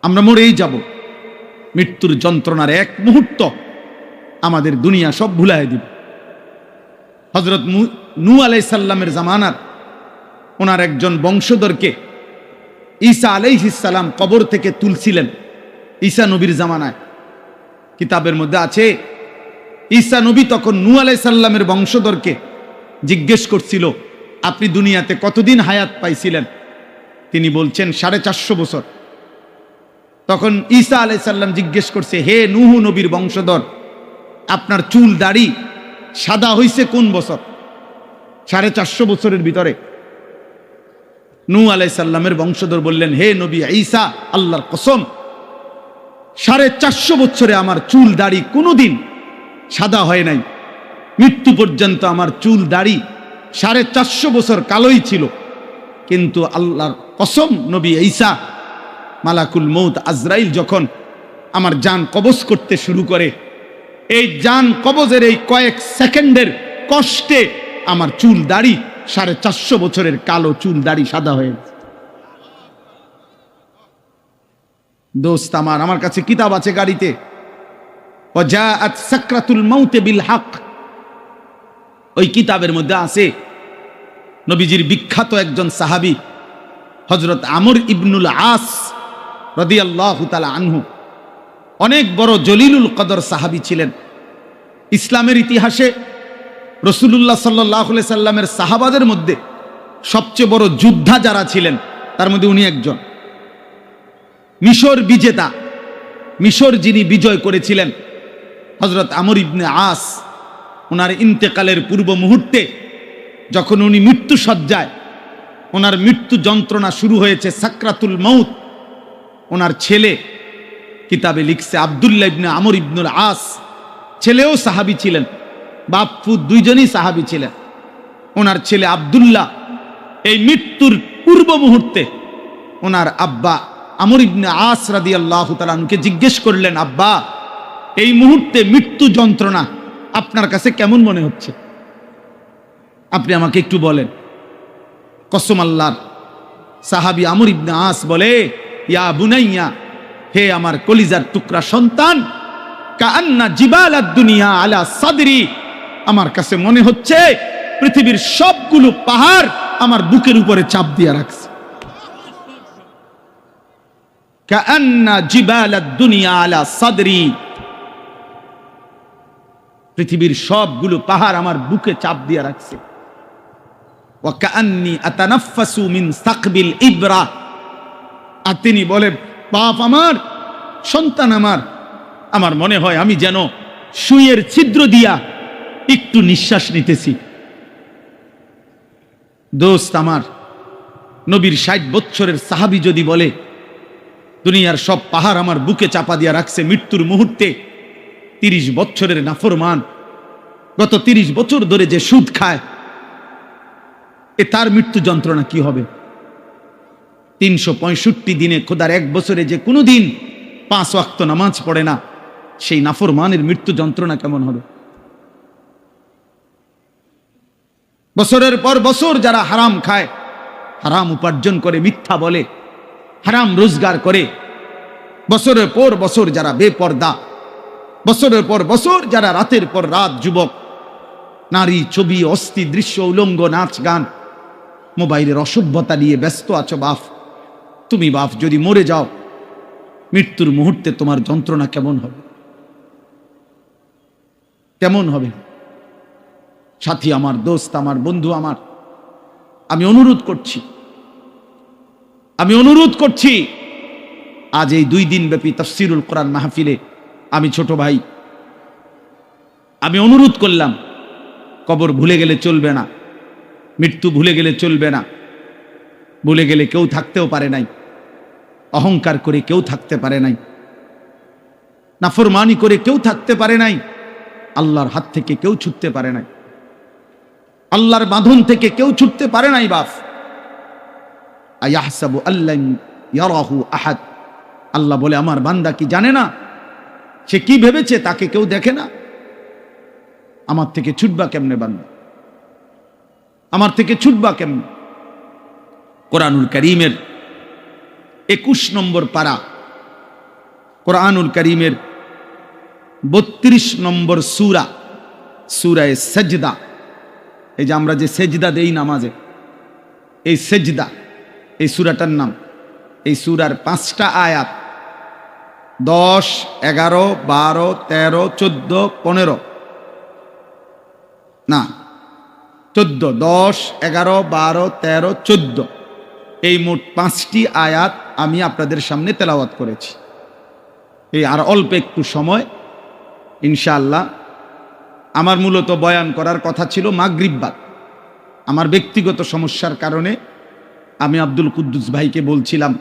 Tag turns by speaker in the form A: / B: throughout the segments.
A: আমরা মরেই যাব। মৃত্যুর যন্ত্রণার এক মুহূর্ত আমাদের দুনিয়া সব ভুলায় দিবে। হযরত নূহ আলাইহিস সালামের জামানার ওনার একজন বংশধরকে ঈসা আলাইহিস সালাম কবর থেকে তুলছিলেন। ঈসা নবীর জামানায় কিতাবের মধ্যে আছে, ঈসা নবী তখন নূহ আলাইহিস সালামের বংশধরকে জিজ্ঞেস করছিল, আপনি দুনিয়াতে কতদিন হায়াত পাইছিলেন? তিনি বলছেন 450 বছর। তখন ঈসা আলাইহিস সালাম জিজ্ঞেস করছে, হে নূহ নবীর বংশধর, আপনার চুল দাড়ি সাদা হইছে কোন বছর? 450 বছরের ভিতরে। নূহ আলাইহিস সালামের বংশধর বললেন, হে নবী ঈসা, আল্লাহর কসম 450 বছরে আমার চুল দাড়ি কোনোদিন সাদা হয় নাই। মৃত্যু পর্যন্ত আমার চুল দাড়ি 450 বছর কালোই ছিল। কিন্তু আল্লাহর কসম নবী ঈসা, মালাকুল মউত আজরাইল যখন আমার জান কবজ করতে শুরু করে, এই জান কবজের এই কয়েক সেকেন্ডের কষ্টে আমার চুল দাড়ি 450 বছরের কালো চুল দাড়ি সাদা হয়ে গেছে। দোস্ত আমার কাছে কিতাব আছে গাড়িতে, ওয়াজাআত সাকরাতুল মাউত বিল হক। ওই কিতাবের মধ্যে আছে নবীজির বিখ্যাত একজন সাহাবী হযরত আমর ইবনুল আস রাদিয়াল্লাহু তাআলা আনহু, অনেক বড় জলিলুল কদর সাহাবী ছিলেন। ইসলামের ইতিহাসে রাসূলুল্লাহ সাল্লাল্লাহু আলাইহি সাল্লামের সাহাবাদের মধ্যে সবচেয়ে বড় যোদ্ধা যারা ছিলেন তার মধ্যে উনি একজন। মিশর বিজেতা, মিশর যিনি বিজয় করেছিলেন, হযরত আমর ইবনে আস, ওনার ইন্তেকালের পূর্ব মুহূর্তে যখন উনি মৃত্যু সজ্জায়, ওনার মৃত্যু যন্ত্রণা শুরু হয়েছে, সাকরাতুল মউত, ওনার ছেলে কিতাবে লিখছে আব্দুল্লাহ ইবনে আমর ইবনুল আস, ছেলেও সাহাবী ছিলেন, বাপ পুত দুইজনই সাহাবী ছিলেন। ওনার ছেলে আব্দুল্লাহ এই মৃত্যুর পূর্ব মুহূর্তে ওনার আব্বা আমর ইবনে আস রাদিয়াল্লাহু তাআলা আনহুকে জিজ্ঞেস করলেন, আব্বা এই মুহূর্তে মৃত্যু যন্ত্রণা আপনার কাছে কেমন মনে হচ্ছে? আপনি আমাকে একটু বলেন। কসম আল্লাহর, সাহাবী আমর ইবনে আস বলে, ইয়া বুনাইয়া, হে আমার কলিজার টুকরা সন্তান, কাআন্না জিবালাদ দুনিয়া আলা সাদরি, আমার কাছে মনে হচ্ছে পৃথিবীর সবগুলো পাহাড় আমার বুকের উপরে চাপ দিয়ে রাখছে। কাআন্না জিবালাদ দুনিয়া আলা সাদরি, পৃথিবীর সবগুলো পাহাড় আমার বুকে চাপ দিয়ে রাখছে। ওয়া কাআন্নি আতানাফাসু মিন সাকবিল ইবরা, আর তিনি বলে, বাপ আমার, সন্তান আমার মনে হয় আমি যেন সুইয়ের ছিদ্র দিয়া একটু নিঃশ্বাস নিতেছি। দোস্ত আমার, নবীর 60 বছরের সাহাবী যদি বলে দুনিয়ার সব পাহাড় আমার বুকে চাপা দিয়া রাখছে মৃত্যুর মুহূর্তে, 30 বছরের নাফরমান গত 30 বছর ধরে যে সুদ খায়, তার মৃত্যু যন্ত্রণা কি হবে? 365 দিনে খোদার এক বছরে যে কোনো দিন 5 ওয়াক্ত নামাজ পড়ে না, সেই নাফরমানের মৃত্যু যন্ত্রণা কেমন হবে? বছরের পর বছর যারা হারাম খায়, হারাম উপার্জন করে, মিথ্যা বলে, হারাম রোজগার করে, বছরের পর বছর যারা বেপর্দা, বছরের পর বছর যারা রাতের পর রাত যুবক, নারী, ছবি, অস্থি, দৃশ্য, উলঙ্গ, নাচ গান, মোবাইলের অসভ্যতা নিয়ে ব্যস্ত আছো, বাপ তুমি বাপ যদি মরে যাও, মৃত্যুর মুহূর্তে তোমার যন্ত্রণা কেমন হবে? কেমন হবে? সাথী আমার, দোস্ত আমার, বন্ধু আমার, আমি অনুরোধ করছি আজ এই 2 দিন ব্যাপী তাফসীরুল কোরআন মাহফিলে আমি ছোট ভাই, আমি অনুরোধ করলাম, কবর ভুলে গেলে চলবে না, মৃত্যু ভুলে গেলে চলবে না। ভুলে গেলে কেউ থাকতেও পারে নাই, অহংকার করে কেউ থাকতে পারে নাই, নাফরমানি করে কেউ থাকতে পারে নাই, আল্লাহর হাত থেকে কেউ ছুটতে পারে নাই, আল্লাহর বাঁধন থেকে কেউ ছুটতে পারে নাই। বাপ আয়াহসাবু আল্লান ইয়ারাহু আহাদ, আল্লাহ বলে আমার বান্দা কি জানে না? সে কি ভেবেছে তাকে কেউ দেখে না? আমার থেকে ছুটবা কেমনে বান্দা? আমার থেকে ছুটবা কেমনে? কোরআনুল কারীমের 21 নম্বর পারা কোরআনুল কারীমের 32 নম্বর সূরা, সূরায়ে সাজদা। এই যে আমরা যে সেজদা দেই নামাজে, এই সেজদা, এই সূরাটার নাম। এই সূরার 5টা আয়াত 10, 11, 12, 13, 14, 15 না 14, 10, 11, 12, 13, 14 এই মোট 5টি আয়াত আমি আপনাদের সামনে তেলাওয়াত করেছি। এই আর অল্প একটু সময় ইনশাআল্লাহ। আমার মূলত বয়ান করার কথা ছিল মাগরিব বাদ। আমার ব্যক্তিগত সমস্যার কারণে আমি আব্দুল কুদ্দুস ভাইকে বলছিলাম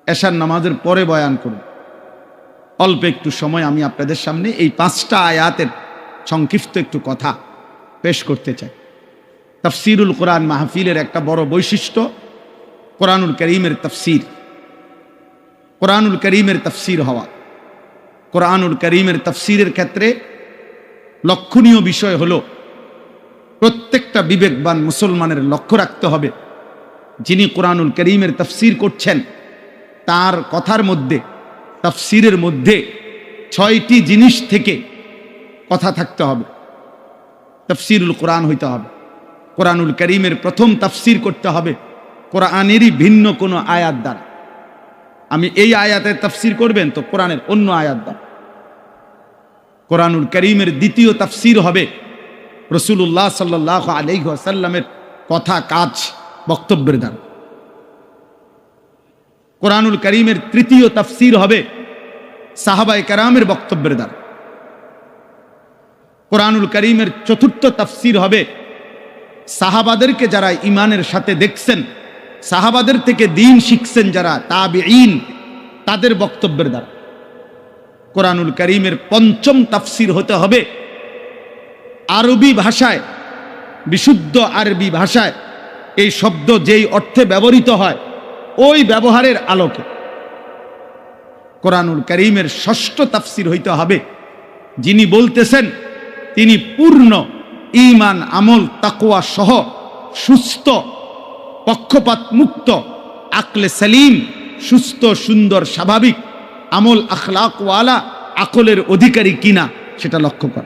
A: এশার নামাজের পরে বয়ান করব। অল্প একটু সময় আমি আপনাদের সামনে এই 5টা আয়াতের সংক্ষিপ্ত একটু কথা পেশ করতে চাই। তাফসীরুল কোরআন মাহফিলের একটা বড় বৈশিষ্ট্য কোরআনুল কারীমের তাফসীর, কোরআনুল কারীমের তাফসীর হওয়া। কোরআনুল কারীমের তাফসীরের ক্ষেত্রে লক্ষণীয় বিষয় হলো প্রত্যেকটা বিবেকবান মুসলমানের লক্ষ্য রাখতে হবে যিনি কোরআনুল কারীমের তাফসীর করছেন তার কথার মধ্যে, তাফসীরের মধ্যে 6টি জিনিস থেকে কথা থাকতে হবে। তাফসীরুল কোরআন হইতে হবে। কোরআনুল কারীমের প্রথম তাফসীর করতে হবে কোরআনেরই ভিন্ন কোনো আয়াত দ্বারা। আমি এই আয়াতের তাফসীর করবেন তো কোরআনের অন্য আয়াত দ্বারা। কোরআনুল কারীমের দ্বিতীয় তাফসীর হবে রাসূলুল্লাহ সাল্লাল্লাহু আলাইহি ওয়াসাল্লামের কথা, কাজ, বক্তব্যের দ্বারা। কোরআনুল কারীমের তৃতীয় তাফসীর হবে সাহাবায়ে কেরামের বক্তব্যের দ্বারা। কোরআনুল কারীমের চতুর্থ তাফসীর হবে সাহাবাদেরকে যারা ঈমানের সাথে দেখছেন, সাহাবাদের থেকে দ্বীন শিখছেন যারা তাবিঈন, তাদের বক্তব্যের দ্বারা। কোরআনুল কারীমের পঞ্চম তাফসীর হতে হবে আরবি ভাষায়, বিশুদ্ধ আরবি ভাষায় এই শব্দ যেই অর্থে ব্যবহৃত হয় ওই ব্যবহারের আলোকে। কোরআনুল কারীমের ষষ্ঠ তাফসীর হইতে হবে যিনি বলতেছেন তিনি পূর্ণ ঈমান, আমল, তাকওয়া সহ সুস্থ, পক্ষপাত মুক্ত, আকলে সালিম, সুস্থ, সুন্দর, স্বাভাবিক, আমল আখলাকওয়ালা আকলের অধিকারী কিনা সেটা লক্ষ্য কর।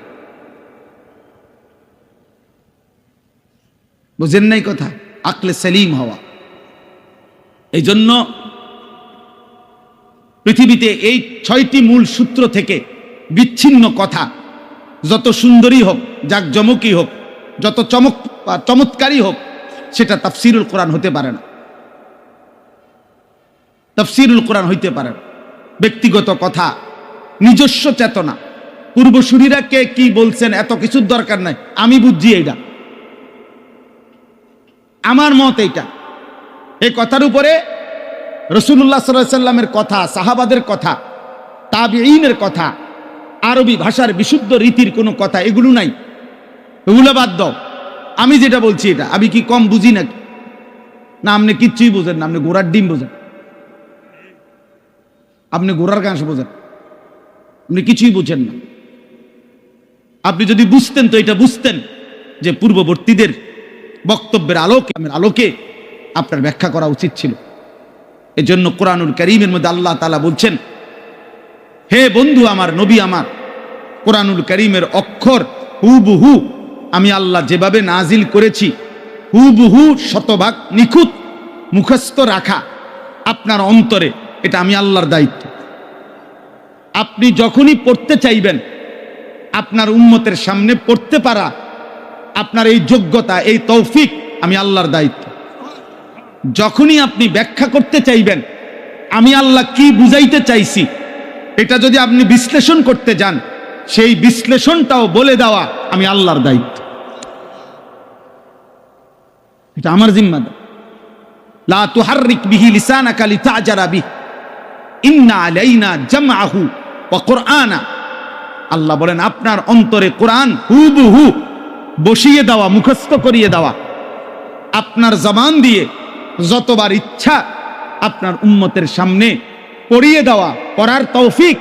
A: বুঝেন নাই কথা? আকলে সালিম হওয়া। এই জন্য পৃথিবীতে এই 6টি মূল সূত্র থেকে বিচ্ছিন্ন কথা যত সুন্দরী হোক, জাকজমকই হোক, যত চমৎকারী হোক, সেটা তাফসীরুল কোরআন হতে পারে না। তাফসীরুল কোরআন হইতে পারে না। ব্যক্তিগত কথা, নিজস্ব চেতনা, পূর্বসূরীরা কে কি বলছেন এত কিছুর দরকার নাই। আমি বুঝছি এইটা, আমার মত এইটা। এই কথার উপরে রাসূলুল্লাহ সাল্লাল্লাহু আলাইহি ওয়াসাল্লামের কথা, সাহাবাদের কথা, তাবিঈনের কথা, আরবি ভাষার বিশুদ্ধ রীতির কোনো কথা এগুলো নাই। এগুলো বাদ দাও। আমি যেটা বলছি এটা আমি কি কম বুঝি নাকি? না, আপনি কিচ্ছুই বোঝেন না। আপনি ঘোড়ার ডিম বোঝেন, আপনি ঘোড়ার ঘাস বোঝেন, আপনি কিছুই বুঝেন না। আপনি যদি বুঝতেন তো এটা বুঝতেন যে পূর্ববর্তীদের বক্তব্যের আলোকে আপনার ব্যাখ্যা করা উচিত ছিল। এজন্য কোরআনুল কারীমের মধ্যে আল্লাহ তাআলা বলছেন, হে বন্ধু আমার, নবী আমার, কোরআনুল কারীমের অক্ষর হুবহু আমি আল্লাহ যেভাবে নাজিল করেছি হুবহু শতভাগ নিখুঁত মুখস্থ রাখা আপনার অন্তরে, এটা আমি আল্লাহর দায়িত্ব। আপনি যখনই পড়তে চাইবেন, আপনার উম্মতের সামনে পড়তে পারা, আপনার এই যোগ্যতা, এই তৌফিক আমি আল্লাহর দায়িত্ব। যখনই আপনি ব্যাখ্যা করতে চাইবেন, আমি আল্লাহ কি বুঝাইতে চাইছি এটা যদি আপনি বিশ্লেষণ করতে যান, সেই বিশ্লেষণটাও বলে দেওয়া আমি আল্লাহর দায়িত্ব। এটা আমার জিম্মাদার। লা তুহাররিক বিহি লিসানাকা লিতাজারা বিহি ইন্না আলাইনা জামআহু ওয়া কুরআনা। আল্লাহ বলেন আপনার অন্তরে কোরআন হুবহু বসিয়ে দেওয়া, মুখস্থ করিয়ে দেওয়া, আপনার জবান দিয়ে যতবার ইচ্ছা আপনার উম্মতের সামনে পড়িয়ে দেওয়া, পড়ার তৌফিক।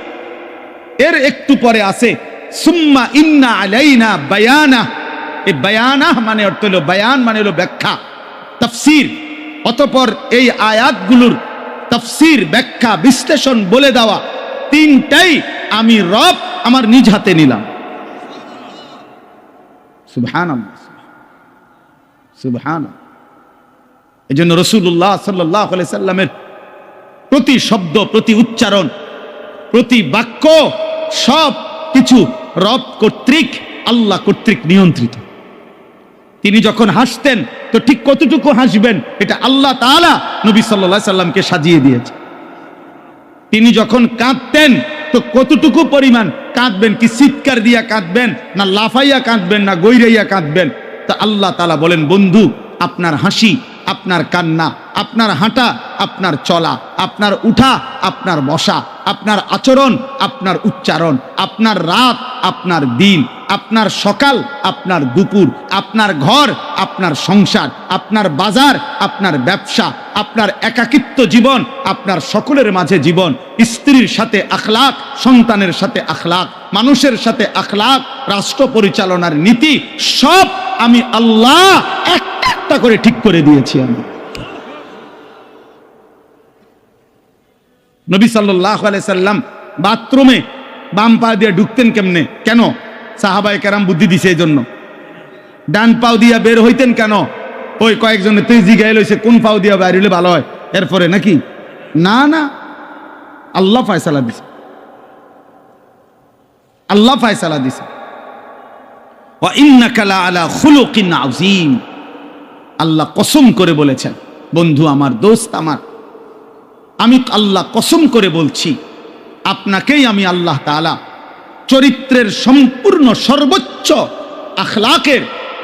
A: এর একটু পরে আছে সুম্মা ইন্না আলাইনা বায়ানা। এই বায়ানা মানে অর্থ হলো, বায়ান মানে হলো ব্যাখ্যা, তাফসীর। অতঃপর এই আয়াতগুলোর তাফসীর, ব্যাখ্যা, বিশ্লেষণ বলে দেওয়া তিনটাই আমি রব আমার নিজ হাতে নিলাম। সুবহানাল্লাহ, সুবহানাল্লাহ। এজন্য রাসূলুল্লাহ সাল্লাল্লাহু আলাইহি সাল্লামের প্রতি শব্দ, প্রতি উচ্চারণ, প্রতি বাক্য সব কিছু রব কর্তৃক, আল্লাহ কর্তৃক নিয়ন্ত্রিত। তিনি যখন হাসতেন তো ঠিক কতটুকু হাসবেন এটা আল্লাহ তাআলা নবী সাল্লাল্লাহু আলাইহি সাল্লামকে সাজিয়ে দিয়েছে। তিনি যখন কাঁদতেন তো কতটুকু পরিমাণ কাঁদবেন, কি চিৎকার দিয়া কাঁদবেন, না লাফাইয়া কাঁদবেন, না গৈরাইয়া কাঁদবেন, তা আল্লাহ তাআলা বলেন, বন্ধু আপনার হাসি, আপনার কান্না, আপনার হাঁটা, আপনার চলা, আপনার উঠা, আপনার বসা, আপনার আচরণ, আপনার উচ্চারণ, আপনার রাত, আপনার দিন, আপনার সকাল, আপনার দুপুর, আপনার ঘর, আপনার সংসার, আপনার বাজার, আপনার ব্যবসা, আপনার একাকিত্ব জীবন, আপনার সকলের মাঝে জীবন, স্ত্রীর সাথে আখলাক, সন্তানের সাথে আখলাক, মানুষের সাথে আখলাক, রাষ্ট্র পরিচালনার নীতি, সব আমি আল্লাহ একটা একটা করে ঠিক করে দিয়েছি। আমি নবী সাল্লাল্লাহু আলাইহি সাল্লাম বাথরুমে বাম পা দিয়ে ঢুকতেন কেমনে? কেন? সাহাবায়ে কেরাম বুদ্ধি দিছে এই জন্য। ডান পাও দিয়া বের হইতেন কেন? ওই কয়েকজনে তুই জিগাইল হইছে কোন পাও দিয়া বাইর হইলে ভালো হয় এরপরে নাকি? না না, আল্লাহ ফয়সালা দিছে, আল্লাহ ফয়সালা দিছে। ওয়া ইন্নাকা লা আলা খুলুকিন আযীম, আল্লাহ কসম করে বলেছেন, বন্ধু আমার, দোস্ত আমার, আমি আল্লাহ কসম করে বলছি, আপনাকেই আমি আল্লাহ তাআলা চরিত্রের সম্পূর্ণ সর্বোচ্চ আখলাকের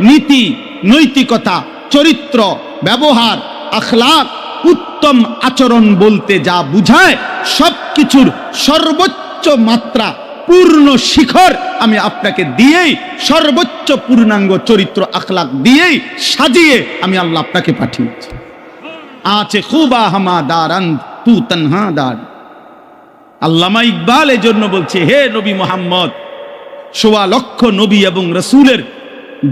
A: নীতি, নৈতিকতা, চরিত্র, ব্যবহার, আখলাক, উত্তম আচরণ বলতে যা বুঝায় সবকিছুর সর্বোচ্চ মাত্রা, পূর্ণ শিখর আমি আপনাকে দিয়েই, সর্বোচ্চ পূর্ণাঙ্গ চরিত্র আখলাক দিয়েই সাজিয়ে আমি আল্লাহ আপনাকে পাঠিয়েছি। আছে খুবা হামা দারান তু তনহা দার। আল্লামা ইকবাল এই জন্য বলছে, হে নবী মুহাম্মদ, ১৬ লক্ষ নবী এবং রাসূলের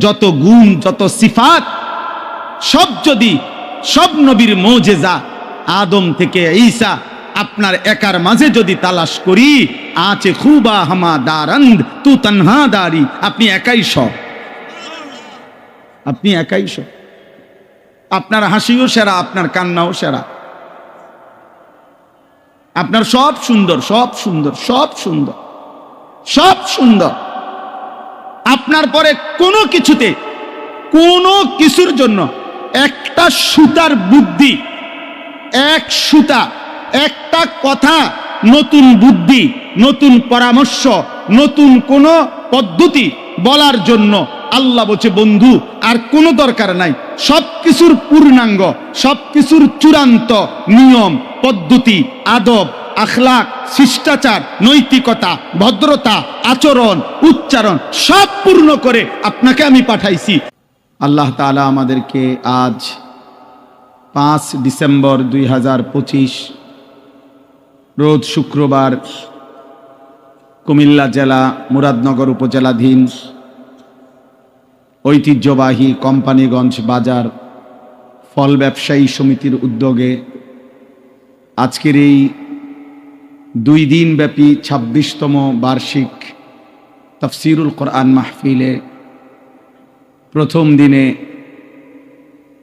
A: যত গুণ, যত সিফাত, সব যদি সব নবীর মুজিজা আদম থেকে ঈসা আপনার একার মাঝে যদি তালাশ করি, আছে খুবা হামা দারান্দ তু তনহা দারি, আপনি একাই সব, আপনি একাই সব। আপনার হাসিও সেরা, আপনার কান্নাও সেরা, আপনার সব সুন্দর, সব সুন্দর, সব সুন্দর, সব সুন্দর। আপনার পরে কোনো কিছুতে, কোনো কিছুর জন্য একটা সুতার বুদ্ধি, এক সুতা, একটা কথা, নতুন বুদ্ধি, নতুন পরামর্শ, নতুন কোনো পদ্ধতি বলার জন্য আল্লাহ বলছে, বন্ধু আর কোনো দরকার নাই, সবকিছুর পূর্ণাঙ্গ, সবকিছুর চূড়ান্ত নিয়ম, পদ্ধতি, আদব, আখলাক, শিষ্টাচার, নৈতিকতা, ভদ্রতা, আচরণ, উচ্চারণ সব পূর্ণ করে আপনাকে আমি পাঠাইছি। আল্লাহ তাআলা আমাদেরকে আজ 5 ডিসেম্বর 2025 রোজ শুক্রবার কুমিল্লা জেলা মুরাদনগর উপজেলাধীন ঐতিহ্যবাহী কোম্পানিগঞ্জ বাজার ফল ব্যবসায়ী সমিতির উদ্যোগে আজকের এই 2 দিনব্যাপী 26তম বার্ষিক তাফসীরুল কোরআন মাহফিলে প্রথম দিনে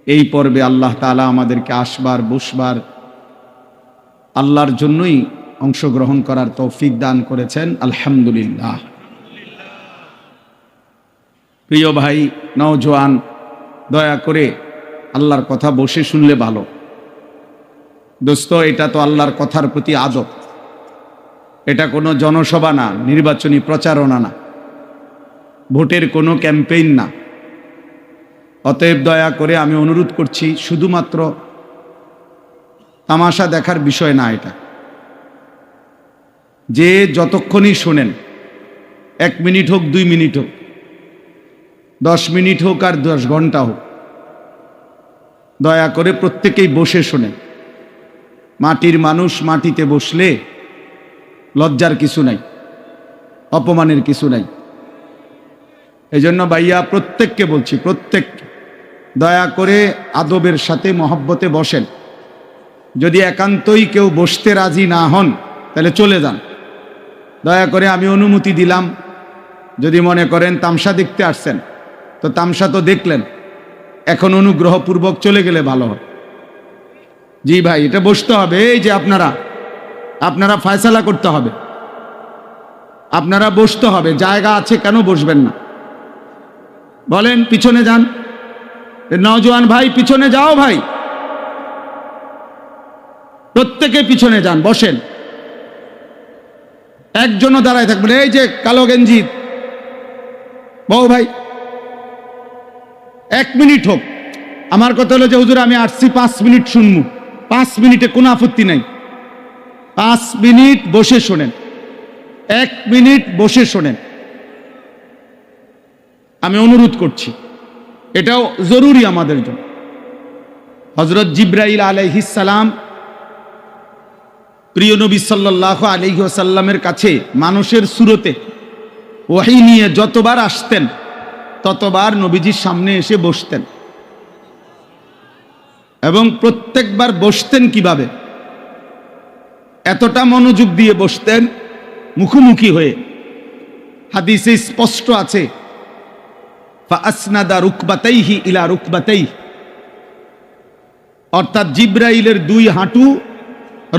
A: এই পর্বে আল্লাহ তাআলা আমাদেরকে আসবার, বসবার, আল্লাহর জন্যই অংশগ্রহণ করার তৌফিক দান করেছেন, আলহামদুলিল্লাহ। প্রিয় ভাই নওজোয়ান, দয়া করে আল্লাহর কথা বসে শুনলে ভালো। দোস্ত, এটা তো আল্লাহর কথার প্রতি আদব, এটা কোনো জনসভা না, নির্বাচনী প্রচারণা না, ভোটের কোনো ক্যাম্পেইন না। অতএব দয়া করে আমি অনুরোধ করছি, শুধুমাত্র তামাশা দেখার বিষয় না এটা। যে যতক্ষণই শোনেন, 1 মিনিট হোক, 2 মিনিট হোক, 10 মিনিট হোক আর 10 ঘন্টা হোক, দয়া করে প্রত্যেকেই বসে শোনেন। মাটির মানুষ মাটিতে বসলে লজ্জার কিছু নাই, অপমানের কিছু নাই। এজন্য ভাইয়া প্রত্যেককে বলছি, প্রত্যেক দয়া করে আদবের সাথে মহব্বতে বসেন। যদি একান্তই কেউ বসতে রাজি না হন তাহলে চলে যান, দয়া করে আমি অনুমতি দিলাম, যদি মনে করেন তামসা দেখতে আসছেন তো তামসা তো দেখলেন, এখন অনুগ্রহপূর্বক চলে গেলে ভালো হয়। জি ভাই, এটা বসতে হবে। এই যে আপনারা ফয়সালা করতে হবে, আপনারা বসতে হবে। জায়গা আছে, কেন বসবেন না বলেন? পিছনে যান, নওজোয়ান ভাই পিছনে যাও, ভাই প্রত্যেকে পিছনে যান, বসেন। একজনও দাঁড়ায় থাকবেন। এই যে কালো গেঞ্জি বউ ভাই, 1 মিনিট হোক। আমার কথা হলো যে হুজুর আমি আসছি 5 মিনিট শুনবো, 5 মিনিটে কোনো আপত্তি নাই। 5 মিনিট বসে শোনেন, 1 মিনিট বসে শোনেন, আমি অনুরোধ করছি, এটাও জরুরি আমাদের জন্য। হযরত জিবরাইল আলাইহিস সালাম প্রিয় নবী সাল্লাল্লাহু আলাইহি ওয়াসাল্লামের কাছে মানুষের সুরতে ওহী নিয়ে যতবার আসতেন ততবার নবীজির সামনে এসে বসতেন, এবং প্রত্যেকবার বসতেন কিভাবে? এতটা মনোযোগ দিয়ে বসতেন, মুখোমুখি হয়ে। হাদিসে স্পষ্ট আছে, ফাআসনাদা রুকবাতাইহি ইলা রুকবাতাইহি, অর্থাৎ জিবরাইলের 2 হাঁটু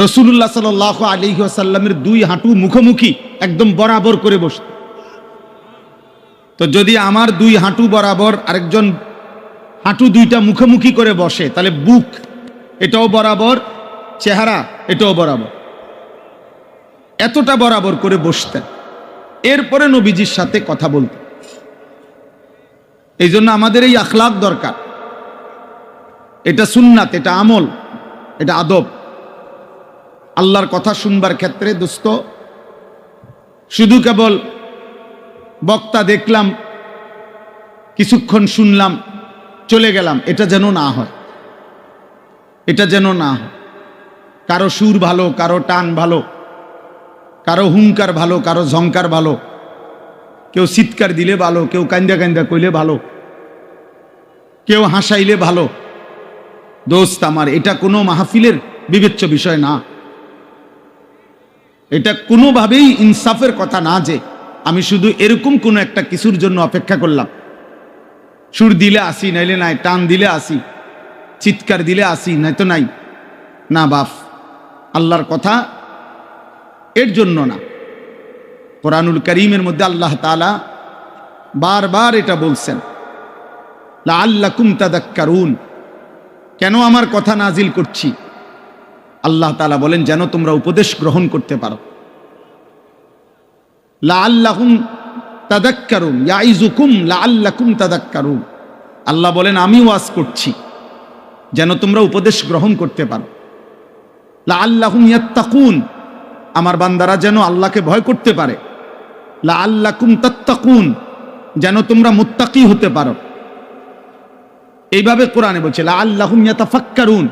A: রাসূলুল্লাহ সাল্লাল্লাহু আলাইহি ওয়াসাল্লামের 2 হাঁটু মুখোমুখি একদম বরাবর করে বসতেন। তো যদি আমার 2 হাঁটু বরাবর আরেকজন হাঁটু 2টা মুখোমুখি করে বসে, তাহলে বুক এটাও বরাবর, চেহারা এটাও বরাবর, এতটা বরাবর করে বসতেন। এরপরে নবীজির সাথে কথা বলতেন। এই জন্য আমাদের এই আখলাক দরকার। এটা সুন্নাত, এটা আমল, এটা আদব। আল্লাহর কথা শুনবার ক্ষেত্রে দোস্ত, শুধু কেবল বক্তা দেখলাম, কিছুক্ষণ শুনলাম, চলে গেলাম, এটা যেন না হয়। এটা যেন না হয়। কারো সুর ভালো, কারো টান ভালো, কারো হুঙ্কার ভালো, কারো ঝংকার ভালো, কেউ চিৎকার দিলে ভালো, কেউ কান্দা কান্দা কইলে ভালো, কেউ হাসাইলে ভালো। দোস্ত আমার, এটা কোনো মাহফিলের বিবেচ্য বিষয় না। এটা কোনোভাবেই ইনসাফের কথা না যে আমি শুধু এরকম কোনো একটা কিছুর জন্য অপেক্ষা করলাম, সুর দিলে আসি, নাইলে নাই, টান দিলে আসি, চিৎকার দিলে আসি, নাই তো নাই। না বাপ, আল্লাহর কথা এর জন্য না। কোরআনুল কারীমের মধ্যে আল্লাহ তাআলা বারবার এটা বলছেন, লাআল্লাকুম তাযাক্কারুন। কেন আমার কথা নাজিল করছি? আল্লাহ তাআলা বলেন যেন তোমরা উপদেশ গ্রহণ করতে পারো। লাআল্লাকুম তাযাক্কারুন, ইয়াইযুকুম লাআল্লাকুম তাযাক্কারুন। আল্লাহ বলেন আমি ওয়াজ করছি যেন তোমরা উপদেশ গ্রহণ করতে পারো। লাআল্লাহুম ইয়াত্তাকুন, আমার বান্দারা যেন আল্লাহকে ভয় করতে পারে। লাআল্লাকুম তাত্তাকুন, যেন তোমরা মুত্তাকি হতে পারো। এইভাবে কোরআনে বলছে লাআল্লাহুম ইয়াতাফাক্কারুন,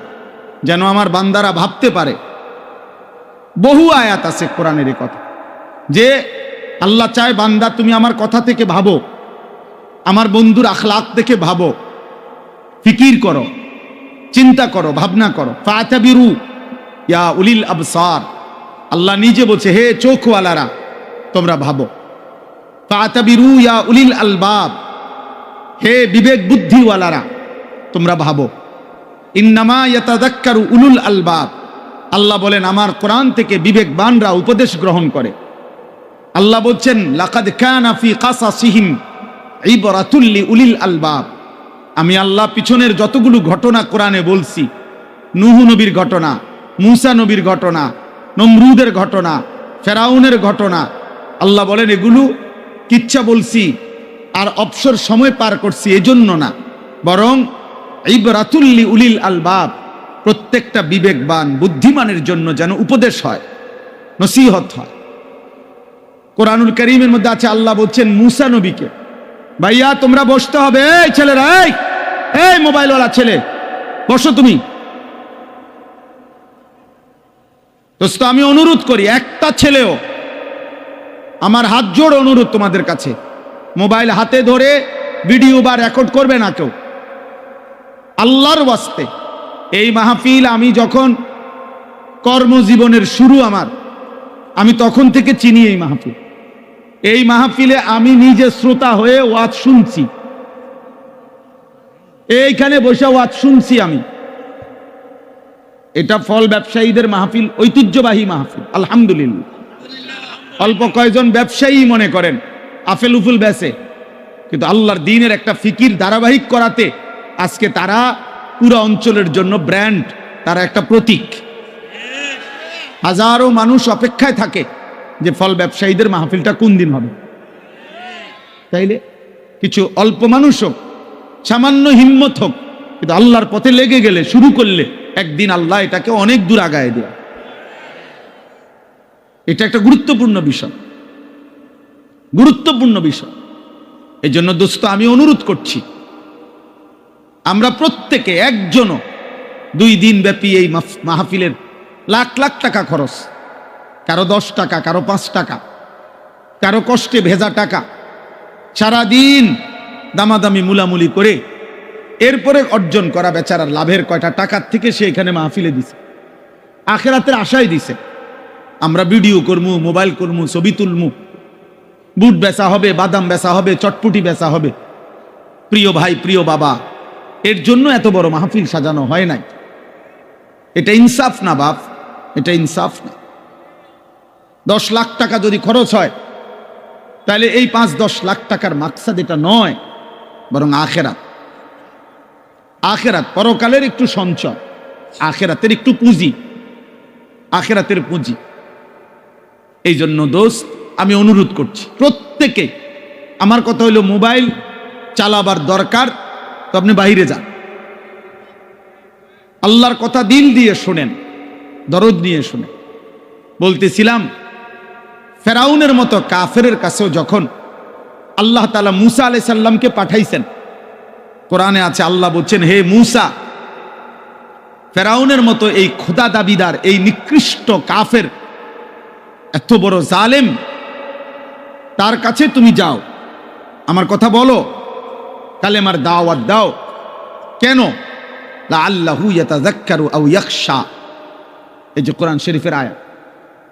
A: যেন আমার বান্দারা ভাবতে পারে। বহু আয়াত আছে কোরআনের এই কথা, যে আল্লাহ চায় বান্দা তুমি আমার কথা থেকে ভাবো, আমার বন্ধুর আখলাক দেখে ভাবো, ফিকির করো, চিন্তা করো, ভাবনা করো। ফাতাবিরু ইয়া উলিল আবসার, আল্লাহ নিজে বলছে হে চোখওয়ালারা তোমরা ভাবো। ফাতাবিরু ইয়া উলিল আলবাব, হে বিবেক বুদ্ধিওয়ালারা তোমরা ভাবো। ইন্নামা ইয়াতাযাক্কারু উলুল আলবাব, আল্লাহ বলেন আমার কোরআন থেকে বিবেকবানরা উপদেশ গ্রহণ করে। আল্লাহ বলছেন লাকাদ কানা ফি কাসাসিহিম ইবরাতুল লিউলিল আলবাব। আমি আল্লাহ পিছনের যতগুলো ঘটনা কোরআনে বলছি, নূহ নবীর ঘটনা, মূসা নবীর ঘটনা, নমরুদের ঘটনা, ফেরাউনের ঘটনা, আল্লাহ বলেন এগুলো কিচ্ছা বলছি আর অবসর সময় পার করছি এজন্য না, বরং ইবরাতুল লিউলিল আলবাব, প্রত্যেকটা বিবেকবান বুদ্ধিমানের জন্য যেন উপদেশ হয়, নসিহত হয়। কোরআনুল কারীমের মধ্যে আছে আল্লাহ বলছেন মূসা নবীকে, ভাইয়া তোমরা বসতে হবে, এই ছেলেরা, এই মোবাইলওয়ালা ছেলে বসো তুমি। দোস্ত আমি অনুরোধ করি, একটা ছেলেও, আমার হাত জোড় অনুরোধ তোমাদের কাছে, মোবাইল হাতে ধরে ভিডিও বা রেকর্ড করবে না কেউ, আল্লাহর ওয়াস্তে। এই মাহফিল আমি যখন কর্মজীবনের শুরু আমার, আমি তখন থেকে চিনি এই মাহফিল। এই মাহফিলে আমি নিজে শ্রোতা হয়ে ওয়াজ শুনছি, এইখানে বসে ওয়াজ শুনছি আমি। এটা ফল ব্যবসায়ীদের মাহফিল, ঐতিহ্যবাহী মাহফিল, আলহামদুলিল্লাহ। অল্প কয়েকজন ব্যবসায়ী মনে করেন আফেল উফুল বেচে, কিন্তু আল্লাহর দ্বীনের একটা ফিকির ধারাবাহিক করাতে আজকে তারা পুরো অঞ্চলের জন্য ব্র্যান্ড, তারা একটা প্রতীক। হাজারো মানুষ অপেক্ষায় থাকে যে ফল ব্যবসায়ীদের মাহফিলটা কোন দিন হবে। তাইলে কিছু অল্প মানুষ হোক, সামান্য হিম্মত হোক, কিন্তু আল্লাহর পথে লেগে গেলে, শুরু করলে একদিন আল্লাহ এটাকে অনেক দূর আগায় দেয়। এটা একটা গুরুত্বপূর্ণ বিষয়, গুরুত্বপূর্ণ বিষয়। এই জন্য দোস্ত আমি অনুরোধ করছি, আমরা প্রত্যেকে একজনও 2 দিন ব্যাপী এই মাহফিলের লাখ লাখ টাকা খরচ, কারো 10 টাকা, কারো 5 টাকা, কারো কষ্টে ভেজা টাকা, সারাদিন দামাদামি মুলামুলি করে এরপরে অর্জন করা বেচারার লাভের কয়টা টাকার থেকে সে এখানে মাহফিলে দিছে, আখেরাতের আশায় দিছে। আমরা ভিডিও করবো, মোবাইল করবো, ছবি তুলমু, বুট বেচা হবে, বাদাম বেচা হবে, চটপুটি বেচা হবে। প্রিয় ভাই, প্রিয় বাবা, এর জন্য এত বড় মাহফিল সাজানো হয় নাই। এটা ইনসাফ না বাপ, এটা ইনসাফ না। 10 লাখ টাকা যদি খরচ হয়, তাহলে এই 5-10 লাখ টাকার মাকসাদ এটা নয়, বরং আখেরাত। আখেরাত, পরকালের একটু সঞ্চয়, আখেরাতের একটু পুঁজি, আখেরাতের পুঁজি। এই জন্য দোস্ত আমি অনুরোধ করছি প্রত্যেকে, আমার কথা হলো মোবাইল চালাবার দরকার তো আপনি বাইরে যান, আল্লাহর কথা দিল দিয়ে শোনেন, দরদ নিয়ে শোনেন। বলতেছিলাম ফেরাউনের মতো কাফেরের কাছেও যখন আল্লাহ তাআলা মুসা আলাইহিস সালামকে পাঠাইছেন, কোরআনে আছে, আল্লাহ বলছেন, হে মুসা, ফেরাউনের মতো এই খোদা দাবিদার, এই নিকৃষ্ট কাফের, এত বড় জালেম, তার কাছে তুমি যাও, আমার কথা বলো, কালেমার দাওয়াত দাও। কেন? লাআল্লাহু ইয়াতাযাক্কারু আও ইয়াখশা, এই যে কোরআন শরীফের আয়াত,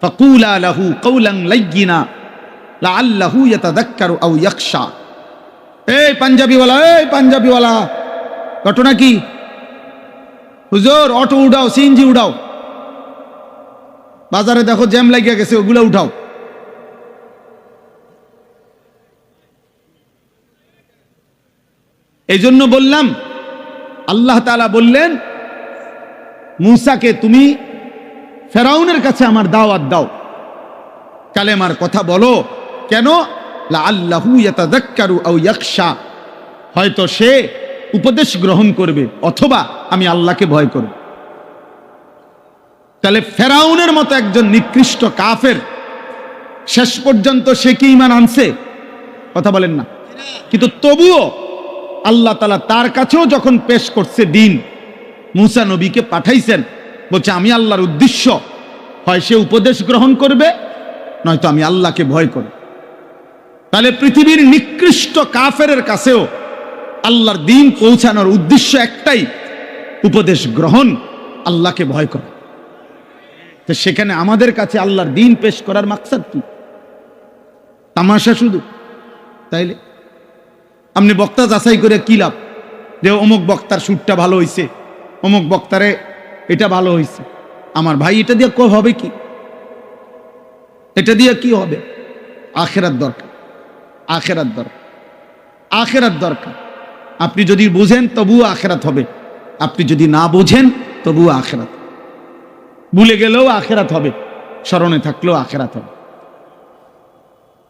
A: ফাকুলা লাহু কাওলান লাইয়িনা লাআল্লাহু ইয়াতাযাক্কারু আও ইয়াখশা। এই পাঞ্জাবিওয়ালা, এই পাঞ্জাবিওয়ালা, ঘটনা কি? হুজুর অটো উঠাও, সিএনজি উঠাও, বাজারে দেখো জ্যাম লাগিয়ে গেছে, ওগুলো উঠাও। এই জন্য বললাম, আল্লাহ তাআলা বললেন মুসাকে, তুমি ফেরাউনের কাছে আমার দাওয়াত দাও, কালেমার কথা বলো। কেন? লাআল্লাহু ইয়াতাযাক্কারু আও ইয়াখশা, হয়তো সে উপদেশ গ্রহণ করবে অথবা আমি আল্লাহকে ভয় করব। তাহলে ফেরাউনের মতো একজন নিকৃষ্ট কাফের শেষ পর্যন্ত সে কি ঈমান আনছে? কথা বলেন না। কিন্তু তবুও আল্লাহ তাআলা তার কাছেও যখন পেশ করছে দিন, মুসা নবীকে পাঠাইছেন, বলছে আমি আল্লাহর উদ্দেশ্য, হয় সে উপদেশ গ্রহণ করবে, নয়তো আমি আল্লাহকে ভয় করব। তাহলে পৃথিবীর নিকৃষ্ট কাফেরের কাছেও আল্লাহর দিন পৌঁছানোর উদ্দেশ্য একটাই, উপদেশ গ্রহণ, আল্লাহকে ভয় করা। তো সেখানে আমাদের কাছে আল্লাহর দিন পেশ করার মাকসাদ কি? তামাশা শুধু? তাইলে আপনি বক্তা যাচাই করে কি লাভ? যে অমুক বক্তার সুরটা ভালো হইছে, অমুক বক্তারে এটা ভালো হইছে। আমার ভাই, এটা দিয়ে হবে কি? এটা দিয়ে কি হবে? আখেরাত দরকার, আখেরাত দরকার, আখেরাত দরকার। আপনি যদি বুঝেন তবুও আখেরাত হবে, আপনি যদি না বুঝেন তবুও আখেরাত। ভুলে গেলেও আখেরাত হবে, স্মরণে থাকলেও আখেরাত হবে।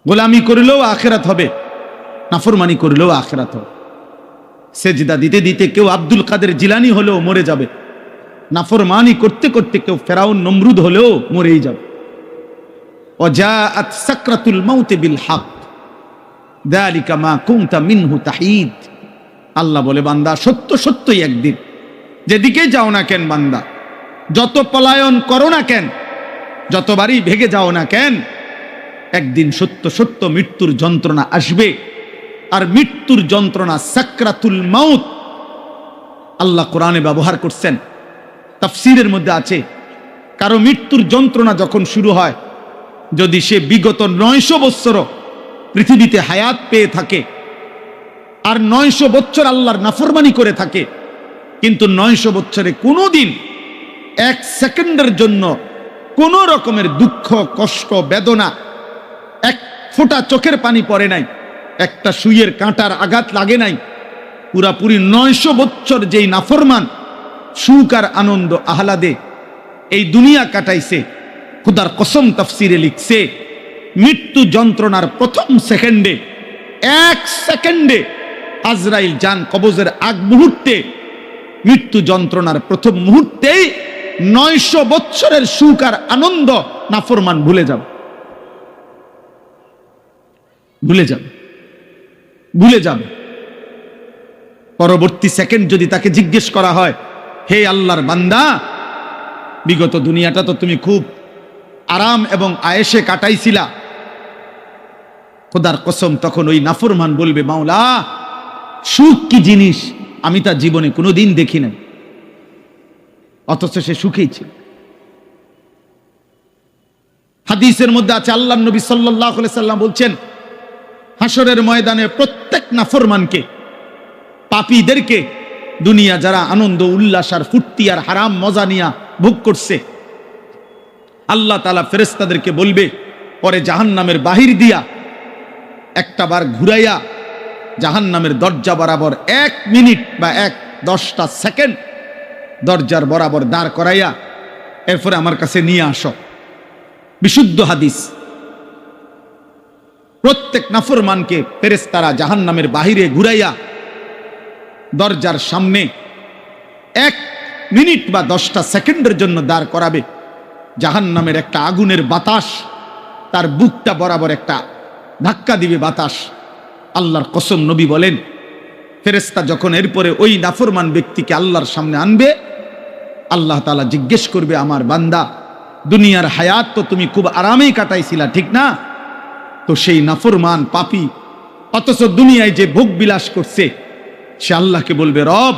A: গোলামি করলেও আখেরাত হবে, নাফরমানি করলেও আখেরাত হবে। সেজদা দিতে দিতে কেউ আব্দুল কাদের জিলানী হলেও মরে যাবে, নাফরমানি করতে করতে কেউ ফেরাউন নমরুদ হলেও মরেই যাবে। ওয়াজাআত সাকরাতুল মাউত বিল হক যালিকা মা কুনতা মিনহু তাহিদ। আল্লাহ বলে, বান্দা সত্য সত্যই একদিন, যেদিকে যাও না কেন বান্দা, যত পলায়ন করো না কেন, যতবারই ভেগে যাও না কেন, একদিন সত্য সত্য মৃত্যুর যন্ত্রণা আসবে। আর মৃত্যুর যন্ত্রণা সাকরাতুল মাউত আল্লাহ কোরআনে ব্যবহার করছেন, তাফসীরের মধ্যে আছে, কারো মৃত্যুর যন্ত্রণা যখন শুরু হয় যদি সে বিগত 900 বছর পৃথিবীতে হায়াত পেয়ে থাকে আর 900 বছর আল্লাহর নাফরমানি করে থাকে, কিন্তু 900 বছরে কোনোদিন 1 সেকেন্ডের জন্য কোন রকমের দুঃখ কষ্ট বেদনা, এক ফোঁটা চোখের পানি পড়ে নাই, একটা সুইয়ের কাঁটার আঘাত লাগে নাই, পুরাপুরি 900 বছর যেই নাফরমান সুখ আর আনন্দ আহ্লাদে এই দুনিয়া কাটাইছে, খুদার কসম তাফসিরে লিখছে মৃত্যু যন্ত্রণার প্রথম সেকেন্ডে, 1 সেকেন্ডে আজরাইল জান কবজের আগ মুহূর্তে, মৃত্যু যন্ত্রণার প্রথম মুহূর্তেই 900 বছরের সুখ আর আনন্দ নাফরমান ভুলে যাবে, ভুলে যাবে, ভুলে যাবে। পরবর্তী সেকেন্ড যদি তাকে জিজ্ঞেস করা হয়, হে আল্লাহর বান্দা, বিগত দুনিয়াটা তো তুমি খুব আরাম এবং আয়েশে কাটাইছিলা, খোদার কসম তখন ওই নাফরমান বলবে, মাওলা সুখ কি জিনিস আমি তা জীবনে কোনোদিন দেখি নাই, অথচ সে সুখেই ছিল। হাদিসের মধ্যে আছে আল্লাহর নবী সাল্লাল্লাহু আলাইহি সাল্লাম বলছেন, হাসরের ময়দানে প্রত্যেক নাফরমানকে, পাপীদেরকে, দুনিয়া যারা আনন্দ উল্লাস আর ফুর্তি আর হারাম মজা নিয়া ভোগ করছে, আল্লাহ তাআলা ফেরেশতাদেরকে বলবে, পরে জাহান্নামের বাহির দিয়া একটা বার ঘুরাইয়া জাহান্নামের দরজা বরাবর 1 মিনিট বা 10টা সেকেন্ড দরজার বরাবর দাঁড় করাইয়া এরপরে আমার কাছে নিয়ে আসো। বিশুদ্ধ হাদিস। প্রত্যেক নাফরমানকে ফেরেশতারা জাহান্নামের বাহিরে ঘুরাইয়া দরজার সামনে 1 মিনিট বা 10টা সেকেন্ডের জন্য দাঁড় করাবে। জাহান্নামের একটা আগুনের বাতাস তার বুকটা বরাবর একটা ধাক্কা দিবে বাতাস। আল্লাহর কসম নবী বলেন, ফেরেশতা যখন এরপরে ওই নাফরমান ব্যক্তিকে আল্লাহর সামনে আনবে, আল্লাহ তাআলা জিজ্ঞেস করবে, আমার বান্দা দুনিয়ার হায়াত তো তুমি খুব আরামেই কাটাইছিলা, ঠিক না? তো সেই নাফরমান পাপী অথচ দুনিয়ায় যে ভোগ বিলাস করছে, সে আল্লাহকে বলবে, রব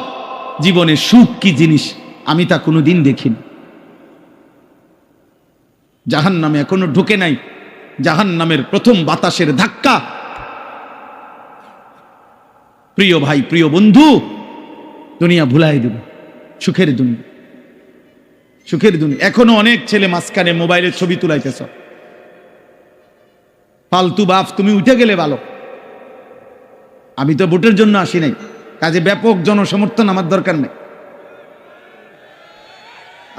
A: জীবনে সুখ কি জিনিস আমি তা কোনোদিন দেখিনি। জাহান্নামে এখনো ঢুকে নাই, জাহান্নামের প্রথম বাতাসের ধাক্কা। প্রিয় ভাই, প্রিয় বন্ধু, দুনিয়া ভুলাই দেব, সুখের দুনিয়া, সুখের দুনিয়া। এখনো অনেক ছেলে মাঝখানে মোবাইলের ছবি তুলাইতেছ, ফালতু বাপ, তুমি উঠে গেলে ভালো। আমি তো ভোটের জন্য আসি নাই, কাজে ব্যাপক জনসমর্থন আমার দরকার নেই।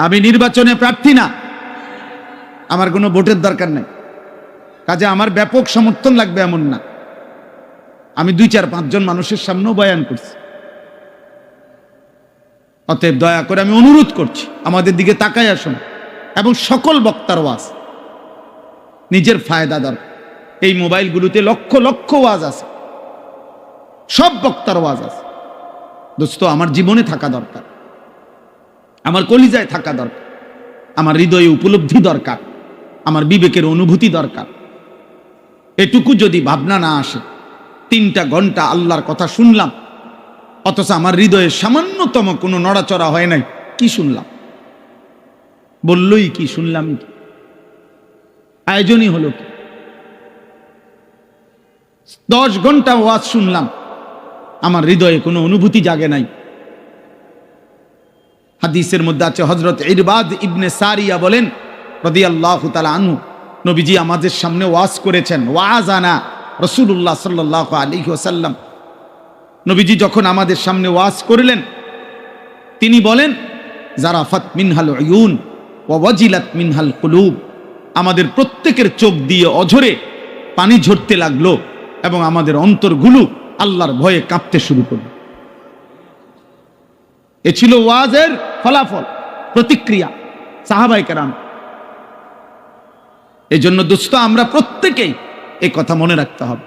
A: আমি নির্বাচনে প্রার্থী না, আমার কোনো ভোটের দরকার নেই, কাজে আমার ব্যাপক সমর্থন লাগবে এমন না। আমি 2-4-5 জন মানুষের সামনেও বয়ান করছি। অতএব দয়া করে আমি অনুরোধ করছি, আমাদের দিকে তাকায় আসুন। এবং সকল বক্তার ওয়াজ নিজের ফায়দা দরকার। এই মোবাইলগুলোতে লক্ষ লক্ষ ওয়াজ আছে, সব বক্তার ওয়াজ আছে। দোস্ত, আমার জীবনে থাকা দরকার, আমার কলিজায় থাকা দরকার, আমার হৃদয়ে উপলব্ধি দরকার, আমার বিবেকের অনুভূতি দরকার। এটুকু যদি ভাবনা না আসে, 3টা ঘন্টা আল্লাহর কথা শুনলাম, অথচ আমার হৃদয়ে সামান্যতম কোনো নড়াচড়া হয় নাই, কি শুনলাম? বললই কি, শুনলাম কি, আয়োজনই হলো কি? 10 ঘন্টা ওয়াজ শুনলাম, আমার হৃদয়ে কোনো অনুভূতি জাগে নাই। হাদিসের মধ্যে আছে, হযরত ইরবাদ ইবনে সারিয়া বলেন রাদিয়াল্লাহু তাআলা আনহু, নবীজি আমাদের সামনে ওয়াজ করেছেন। ওয়াজানা রাসূলুল্লাহ সাল্লাল্লাহু আলাইহি ওয়াসাল্লাম, নবীজি যখন আমাদের সামনে ওয়াজ করলেন, তিনি বলেন, জারাফাত মিনহাল উয়ুন ওয়া ওয়াজিলাত মিনহাল কুলুব, আমাদের প্রত্যেকের চোখ দিয়ে অঝরে পানি ঝরতে লাগলো এবং আমাদের অন্তরগুলো আল্লাহর ভয়ে কাঁপতে শুরু করলো। এ ছিল ওয়াজের ফলাফল, প্রতিক্রিয়া সাহাবায়ে কেরাম। এই জন্য দোস্ত, আমরা প্রত্যেকেই এই কথা মনে রাখতে হবে,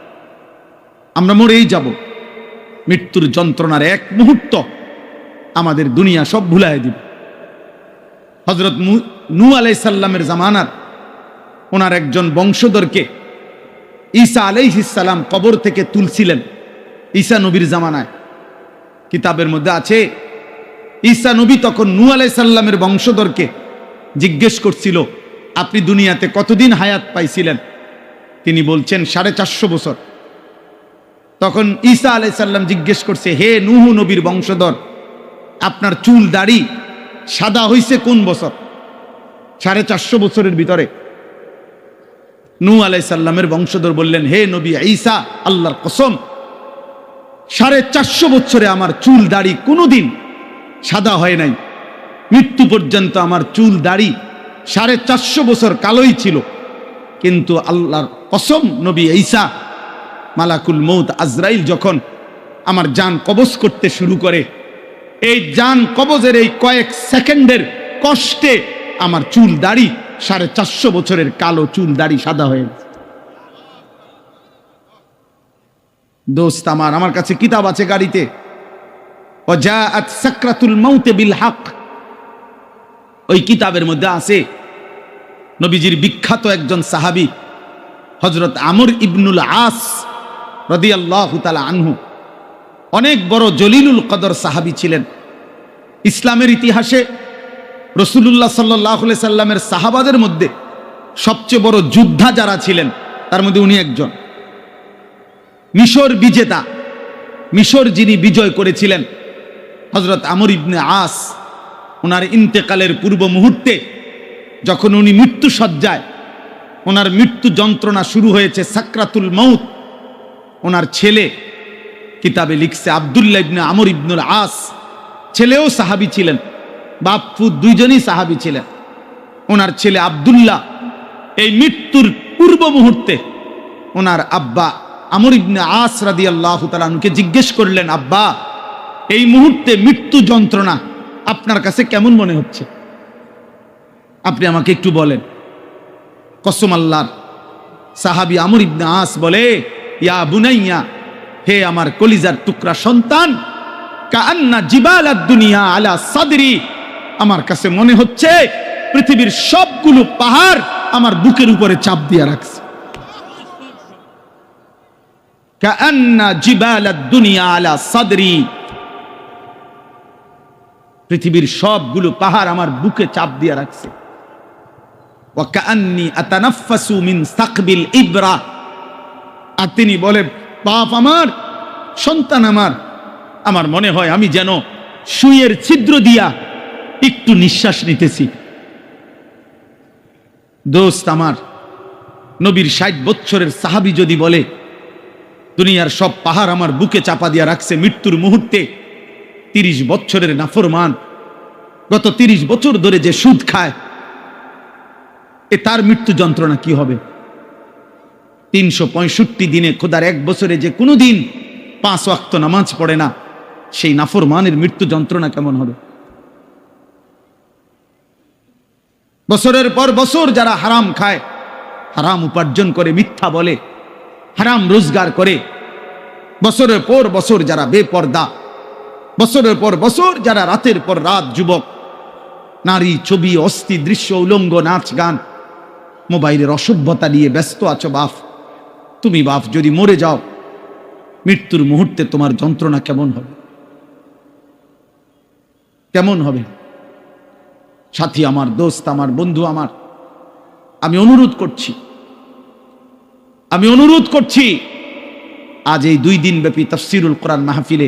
A: আমরা মরেই যাব। মৃত্যুর যন্ত্রণার 1 মুহূর্ত আমাদের দুনিয়া সব ভুলাই দিবে। হযরত নূহ আলাইহিস সালামের জামানার ওনার একজন বংশধরকে ঈসা আলাইহিস সালাম কবর থেকে তুলছিলেন। ঈসা নবীর জামানায় কিতাবের মধ্যে আছে, ঈসা নবী তখন নূহ আলাইহিস সালামের বংশধরকে জিজ্ঞেস করছিল, আপনি দুনিয়াতে কতদিন হায়াত পাইছিলেন? তিনি বলছেন 450 বছর। তখন ঈসা আলাইহিস সালাম জিজ্ঞেস করছে, হে নূহ নবীর বংশধর, আপনার চুল দাড়ি সাদা হইছে কোন বছর? 450 বছরের ভিতরে। নূহ আলাইহিস সালামের বংশধর বললেন, হে নবী ঈসা, আল্লাহর কসম 450 বছরে আমার চুল দাড়ি কোনোদিন সাদা হয় নাই। মৃত্যু পর্যন্ত আমার চুল দাড়ি 450 বছর কালোই ছিল। কিন্তু আল্লাহর কসম নবী ঈসা, মালাকুল মউত আজরাইল যখন আমার জান কবজ করতে শুরু করে, এই জান কবজের এই কয়েক সেকেন্ডের কষ্টে আমার চুল দাড়ি 450 বছরের কালো চুল দাড়ি সাদা হয়ে গেছে। দোস্ত আমার কাছে কিতাব আছে গাড়িতে, ওয়াজাআত সাকরাতুল মাউত বিল হক। ওই কিতাবের মধ্যে আছে নবীজির বিখ্যাত একজন সাহাবী হযরত আমর ইবনুল আস রাদিয়াল্লাহু তাআলা আনহু, অনেক বড় জলিলুল কদর সাহাবী ছিলেন। ইসলামের ইতিহাসে রাসূলুল্লাহ সাল্লাল্লাহু আলাইহি সাল্লামের সাহাবাদের মধ্যে সবচেয়ে বড় যোদ্ধা যারা ছিলেন তার মধ্যে উনি একজন। মিশর বিজেতা, মিশর যিনি বিজয় করেছিলেন, হযরত আমর ইবনে আস, ওনার ইন্তেকালের পূর্ব মুহূর্তে যখন উনি মৃত্যু সজ্জায়, ওনার মৃত্যু যন্ত্রণা শুরু হয়েছে, সাকরাতুল মাউত, ওনার ছেলে কিতাবে লিখছে আব্দুল্লাহ ইবনে আমর ইবনুল আস, ছেলেও সাহাবী ছিলেন, বাপ পুত দুইজনই সাহাবী ছিলেন। ওনার ছেলে আব্দুল্লাহ এই মৃত্যুর পূর্ব মুহূর্তে ওনার আব্বা আমর ইবনে আস রাদিয়াল্লাহু তাআলা আনহুকে জিজ্ঞেস করলেন, আব্বা এই মুহূর্তে মৃত্যু যন্ত্রণা আপনার কাছে কেমন মনে হচ্ছে? আপনি আমাকে একটু বলেন। কসম আল্লাহর, সাহাবী আমর ইবনে আস বলে, ইয়া বুনাইয়া, হে আমার কলিজার টুকরা সন্তান, কাআন্না জিবালাদ দুনিয়া আলা সাদরি, আমার কাছে মনে হচ্ছে পৃথিবীর সবগুলো পাহাড় আমার বুকের উপরে চাপ দিয়ে রাখছে। কাআন্না জিবালাদ দুনিয়া আলা সাদরি, পৃথিবীর সবগুলো পাহাড় আমার বুকে চাপ দিয়ে রাখছে। ওয়া কাআন্নী আতানাফাসু মিন সাকবিল ইবরা, আর তিনি বলে, বাপ আমার, সন্তান আমার, আমার মনে হয় আমি যেন সুইয়ের ছিদ্র দিয়া একটু নিঃশ্বাস নিতেছি। দোস্ত আমার, নবীর 60 বছরের সাহাবী যদি বলে দুনিয়ার সব পাহাড় আমার বুকে চাপা দিয়া রাখছে মৃত্যুর মুহূর্তে, 30 বছরের নাফরমান গত 30 বছর ধরে যে সুদ খায়, তার মৃত্যু যন্ত্রণা কি হবে? 365 দিনে খোদার এক বছরে যে কোনো দিন 5 ওয়াক্ত নামাজ পড়ে না, সেই নাফরমানের মৃত্যু যন্ত্রণা কেমন হবে? বছরের পর বছর যারা হারাম খায়, হারাম উপার্জন করে, মিথ্যা বলে, হারাম রোজগার করে, বছরের পর বছর যারা বেপর্দা, বছরের পর বছর যারা রাতের পর রাত যুবক, নারী, ছবি, অস্থি দৃশ্য, উলঙ্গ নাচ গান, মোবাইলের অসভ্যতা নিয়ে ব্যস্ত আছো বাপ, তুমি বাপ যদি মরে যাও, মৃত্যুর মুহূর্তে তোমার যন্ত্রণা কেমন হবে? কেমন হবে? সাথী আমার, দোস্ত আমার, বন্ধু আমার, আমি অনুরোধ করছি, আজ এই 2 দিন ব্যাপী তাফসীরুল কোরআন মাহফিলে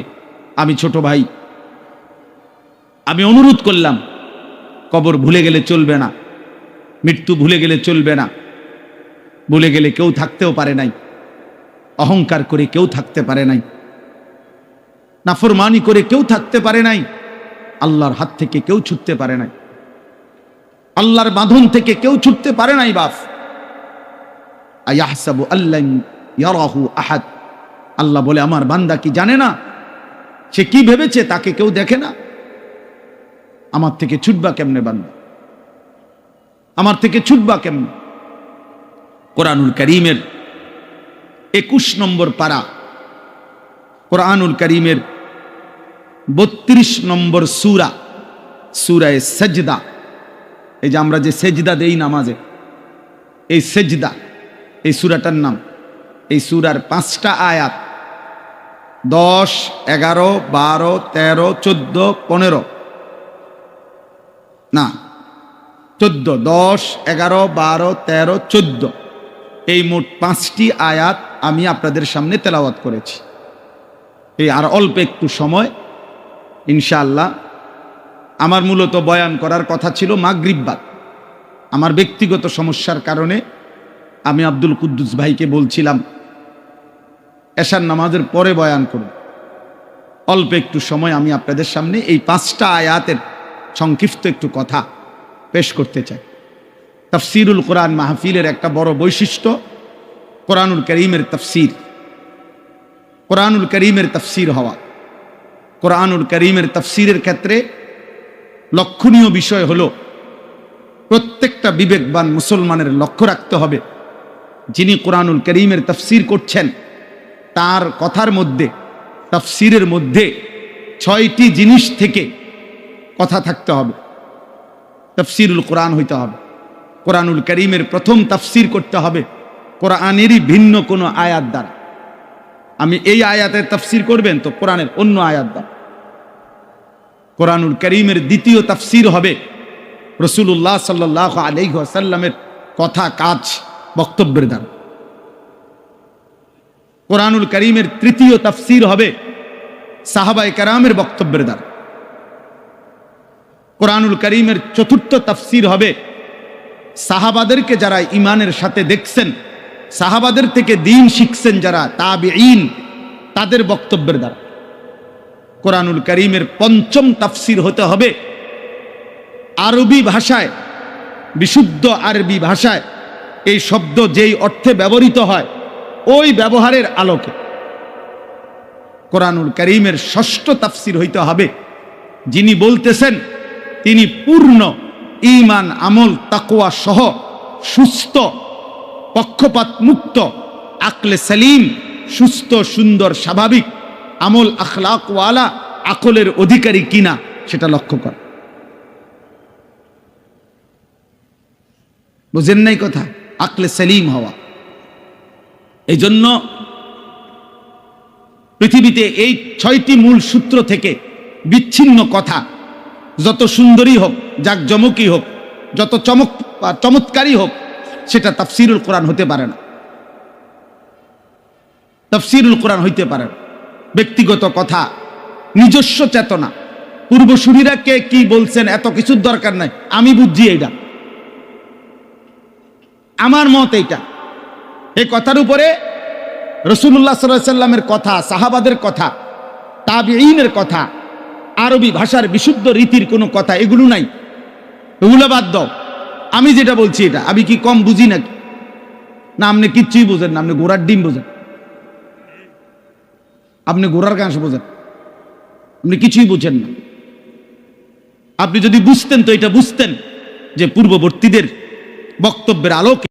A: আমি ছোট ভাই, আমি অনুরোধ করলাম, কবর ভুলে গেলে চলবে না, মৃত্যু ভুলে গেলে চলবে না। ভুলে গেলে কেউ থাকতেও পারে নাই, অহংকার করে কেউ থাকতে পারে নাই, নাফরমানি করে কেউ থাকতে পারে নাই, আল্লাহর হাত থেকে কেউ ছুটতে পারে নাই, আল্লাহর বাঁধন থেকে কেউ ছুটতে পারে নাই বাপ। আয়াহসাবু আল্লান ইয়ারাহু আহাদ, আল্লাহ বলে আমার বান্দা কি জানে না? সে কি ভেবেছে তাকে কেউ দেখে না? আমার থেকে ছুটবা কেমনে বান্দা? আমার থেকে ছুটবা কেমনে? কোরআনুল কারীমের 21 নম্বর পারা, কোরআনুল কারীমের 32 নম্বর সূরা, সূরায়ে সাজদা। এই যে আমরা যে সেজদা দেই নামাজে, এই সেজদা, এই সূরাটার নাম। এই সূরার 5টা আয়াত, 10, 11, 12, 13, 14, 15, না 14, 10, 11, 12, 13, 14 এই মোট 5টি আয়াত আমি আপনাদের সামনে তেলাওয়াত করেছি। এই আর অল্প একটু সময় ইনশাআল্লাহ। আমার মূলত বয়ান করার কথা ছিল মাগরিব বাদ। আমার ব্যক্তিগত সমস্যার কারণে আমি আব্দুল কুদ্দুস ভাইকে বলছিলাম এশার নামাজের পরে বয়ান করব। অল্প একটু সময় আমি আপনাদের সামনে এই 5টা আয়াতের সংক্ষিপ্ত একটু কথা পেশ করতে চাই। তাফসিরুল কোরআন মাহফিলের একটা বড় বৈশিষ্ট্য কোরআনুল কারীমের তাফসির, কোরআনুল কারীমের তাফসির হওয়া। কোরআনুল কারীমের তাফসিরের ক্ষেত্রে লক্ষণীয় বিষয় হলো প্রত্যেকটা বিবেকবান মুসলমানের লক্ষ্য রাখতে হবে যিনি কোরআনুল কারীমের তাফসির করছেন তার কথার মধ্যে, তাফসিরের মধ্যে 6টি জিনিস থেকে কথা থাকতে হবে। তাফসিরুল কোরআন হইতে হবে। কোরআনুল কারীমের প্রথম তাফসির করতে হবে কোরআনেরই ভিন্ন কোনো আয়াত দ্বারা। আমি এই আয়াতের তাফসির করবেন তো কোরআনের অন্য আয়াত দ্বারা। কোরআনুল কারীমের দ্বিতীয় তাফসির হবে রাসূলুল্লাহ সাল্লাল্লাহু আলাইহি ওয়াসাল্লামের কথা, কাজ, বক্তব্যের দ্বারা। কোরআনুল কারীমের তৃতীয় তাফসির হবে সাহাবায়ে কেরামের বক্তব্যের দ্বারা। কোরআনুল কারীমের চতুর্থ তাফসির হবে সাহাবাদেরকে যারা ঈমানের সাথে দেখছেন, সাহাবাদের থেকে দ্বীন শিখছেন যারা তাবিঈন, তাদের বক্তব্যের দ্বারা। কোরআনুল কারীমের পঞ্চম তাফসির হতে হবে আরবি ভাষায়, বিশুদ্ধ আরবি ভাষায় এই শব্দ যেই অর্থে ব্যবহৃত হয় ওই ব্যবহারের আলোকে। কোরআনুল কারীমের ষষ্ঠ তাফসির হইতে হবে যিনি বলতেছেন তিনি পূর্ণ ঈমান, আমল, তাকওয়া সহ সুস্থ, পক্ষপাত মুক্ত, আকলে সালিম, সুস্থ, সুন্দর, স্বাভাবিক, আমল আখলাকওয়ালা আকলের অধিকারী কিনা সেটা লক্ষ্য কর। বুঝেন নাই কথা? আকলে সালিম হওয়া। এই জন্য পৃথিবীতে এই 6টি মূল সূত্র থেকে বিচ্ছিন্ন কথা যত সুন্দরী হোক, জাকজমকই হোক, যত চমৎকারী হোক, সেটা তাফসিরুল কোরআন হতে পারে না। তাফসিরুল কোরআন হইতে পারে না। ব্যক্তিগত কথা, নিজস্ব চেতনা, পূর্বসূরীরা কে কি বলছেন এত কিছুর দরকার নাই। আমি বুঝছি এইটা, আমার মত এইটা। এই কথার উপরে রাসূলুল্লাহ সাল্লাল্লাহু আলাইহি ওয়াসাল্লামের কথা, সাহাবাদের কথা, তাবিঈনের কথা, আরবি ভাষার বিশুদ্ধ রীতির কোনো কথা এগুলো নাই। এগুলো বাদ দাও। আমি যেটা বলছি এটা আমি কি কম বুঝি নাকি? না, আপনি কিচ্ছুই বোঝেন না। আপনি ঘোড়ার ডিম বোঝেন, আপনি ঘোড়ার ঘাস বোঝেন, আপনি কিছুই বুঝেন না। আপনি যদি বুঝতেন তো এটা বুঝতেন যে পূর্ববর্তীদের বক্তব্যের আলোকে